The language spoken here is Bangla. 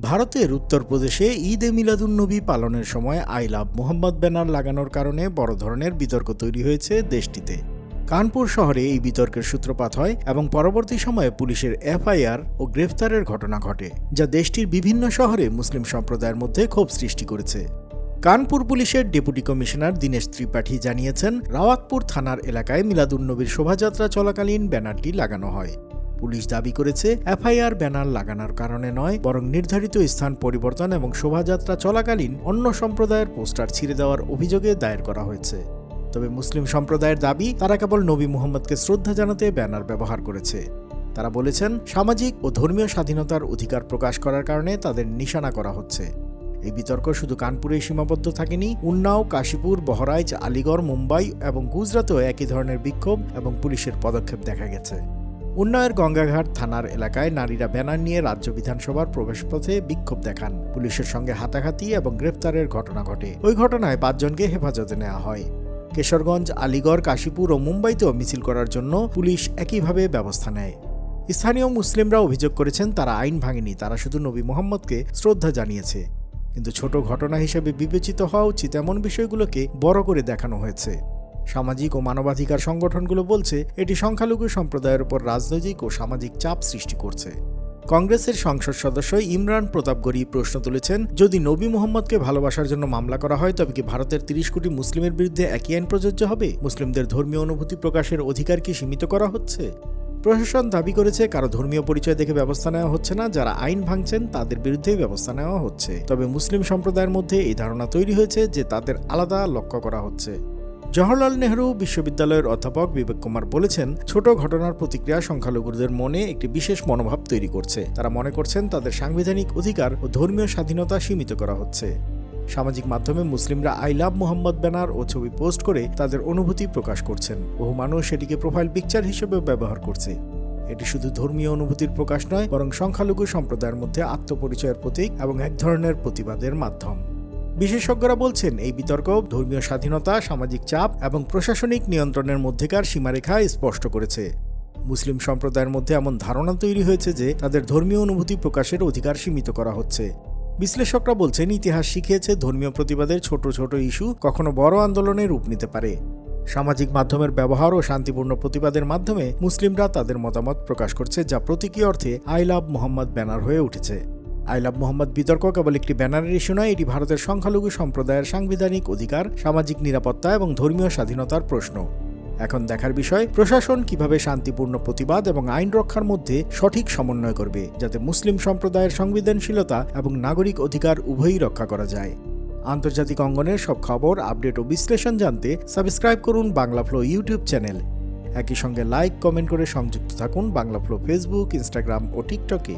ভারতের উত্তরপ্রদেশে ঈদে মিলাদুন্নবী পালনের সময় আই লাভ মোহাম্মদ ব্যানার লাগানোর কারণে বড় ধরনের বিতর্ক তৈরি হয়েছে দেশটিতে। কানপুর শহরে এই বিতর্কের সূত্রপাত হয় এবং পরবর্তী সময়ে পুলিশের এফআইআর ও গ্রেফতারের ঘটনা ঘটে, যা দেশটির বিভিন্ন শহরে মুসলিম সম্প্রদায়ের মধ্যে ক্ষোভ সৃষ্টি করেছে। কানপুর পুলিশের ডেপুটি কমিশনার দীনেশ ত্রিপাঠী জানিয়েছেন, রাওয়াতপুর থানার এলাকায় মিলাদুন্নবীর শোভাযাত্রা চলাকালীন ব্যানারটি লাগানো হয়। পুলিশ দাবি করেছে, এফআইআর ব্যানার লাগানোর কারণে নয়, বরং নির্ধারিত স্থান পরিবর্তন এবং শোভাযাত্রা চলাকালীন অন্য সম্প্রদায়ের পোস্টার ছিঁড়ে দেওয়ার অভিযোগে দায়ের করা হয়েছে। তবে মুসলিম সম্প্রদায়ের দাবি, তারা কেবল নবী মুহাম্মদকে শ্রদ্ধা জানাতে ব্যানার ব্যবহার করেছে। তারা বলেছেন, সামাজিক ও ধর্মীয় স্বাধীনতার অধিকার প্রকাশ করার কারণে তাদের নিশানা করা হচ্ছে। এই বিতর্ক শুধু কানপুরেই সীমাবদ্ধ থাকেনি। উন্নাও, কাশীপুর, বহরাইচ, আলিগড়, মুম্বাই এবং গুজরাতেও একই ধরনের বিক্ষোভ এবং পুলিশের পদক্ষেপ দেখা গেছে। উন্নাওয়ের গঙ্গাঘাট থানার এলাকায় নারীরা ব্যানার নিয়ে রাজ্য বিধানসভার প্রবেশপথে বিক্ষোভ দেখান। পুলিশের সঙ্গে হাতাহাতি এবং গ্রেফতারের ঘটনা ঘটে। ওই ঘটনায় 5 জনকে হেফাজতে নেওয়া হয়। কেশরগঞ্জ, আলিগড়, কাশীপুর ও মুম্বাইতেও মিছিল করার জন্য পুলিশ একইভাবে ব্যবস্থা নেয়। স্থানীয় মুসলিমরা অভিযোগ করেছেন, তারা আইন ভাঙেনি, তারা শুধু নবী মুহাম্মদকে শ্রদ্ধা জানিয়েছে। কিন্তু ছোট ঘটনা হিসেবে বিবেচিত হওয়া উচিত এমন বিষয়গুলোকে বড় করে দেখানো হয়েছে। সামাজিক ও মানবাধিকার সংগঠনগুলো বলছে, এটি সংখ্যালঘু সম্প্রদায়ের উপর রাজনৈতিক ও সামাজিক চাপ সৃষ্টি করছে। কংগ্রেসের সংসদ সদস্য ইমরান প্রতাপ গড়ি প্রশ্ন তুলেছেন, যদি নবী মুহাম্মদকে ভালোবাসার জন্য মামলা করা হয়, তবে কি ভারতের 30 কোটি মুসলিমের বিরুদ্ধে একই আইন প্রযোজ্য হবে? মুসলিমদের ধর্মীয় অনুভূতি প্রকাশের অধিকার কি সীমিত করা হচ্ছে? প্রশাসন দাবি করেছে, কারো ধর্মীয় পরিচয় দেখে ব্যবস্থা নেওয়া হচ্ছে না, যারা আইন ভাঙছেন তাদের বিরুদ্ধেই ব্যবস্থা নেওয়া হচ্ছে। তবে মুসলিম সম্প্রদায়ের মধ্যে এই ধারণা তৈরি হয়েছে যে তাদের আলাদা লক্ষ্য করা হচ্ছে। জওহরলাল নেহরু বিশ্ববিদ্যালয়ের অধ্যাপক বিবেক কুমার বলেছেন, ছোট ঘটনার প্রতিক্রিয়া সংখ্যালঘুদের মনে একটি বিশেষ মনোভাব তৈরি করছে। তারা মনে করছেন তাদের সাংবিধানিক অধিকার ও ধর্মীয় স্বাধীনতা সীমিত করা হচ্ছে। সামাজিক মাধ্যমে মুসলিমরা আই লাভ মোহাম্মদ ব্যানার ও ছবি পোস্ট করে তাদের অনুভূতি প্রকাশ করছেন। বহু মানুষ এটিকে প্রোফাইল পিকচার হিসেবে ব্যবহার করছে। এটি শুধু ধর্মীয় অনুভূতির প্রকাশ নয়, বরং সংখ্যালঘু সম্প্রদায়ের মধ্যে আত্মপরিচয়ের প্রতীক এবং এক ধরনের প্রতিবাদের মাধ্যম। বিশেষজ্ঞরা বলছেন, এই বিতর্ক ধর্মীয় স্বাধীনতা, সামাজিক চাপ এবং প্রশাসনিক নিয়ন্ত্রণের মধ্যেকার সীমারেখা স্পষ্ট করেছে। মুসলিম সম্প্রদায়ের মধ্যে এমন ধারণা তৈরি হয়েছে যে তাদের ধর্মীয় অনুভূতি প্রকাশের অধিকার সীমিত করা হচ্ছে। বিশ্লেষকরা বলছেন, ইতিহাস শিখিয়েছে ধর্মীয় প্রতিবাদের ছোট ছোট ইস্যু কখনো বড় আন্দোলনে রূপ নিতে পারে। সামাজিক মাধ্যমের ব্যবহার ও শান্তিপূর্ণ প্রতিবাদের মাধ্যমে মুসলিমরা তাদের মতামত প্রকাশ করছে, যা প্রতীকী অর্থে আই লাভ মোহাম্মদ ব্যানার হয়ে উঠেছে। আই লাভ মোহাম্মদ বিতর্ক কেবল একটি ব্যানারের ইস্যু নয়, এটি ভারতের সংখ্যালঘু সম্প্রদায়ের সাংবিধানিক অধিকার, সামাজিক নিরাপত্তা এবং ধর্মীয় স্বাধীনতার প্রশ্ন। এখন দেখার বিষয়, প্রশাসন কিভাবে শান্তিপূর্ণ প্রতিবাদ এবং আইন রক্ষার মধ্যে সঠিক সমন্বয় করবে, যাতে মুসলিম সম্প্রদায়ের সংবেদনশীলতা এবং নাগরিক অধিকার উভয়ই রক্ষা করা যায়। আন্তর্জাতিক অঙ্গনের সব খবর, আপডেট ও বিশ্লেষণ জানতে সাবস্ক্রাইব করুন বাংলা ফ্লো ইউটিউব চ্যানেল। একই সঙ্গে লাইক, কমেন্ট করে সংযুক্ত থাকুন বাংলা ফ্লো ফেসবুক, ইনস্টাগ্রাম ও টিকটকে।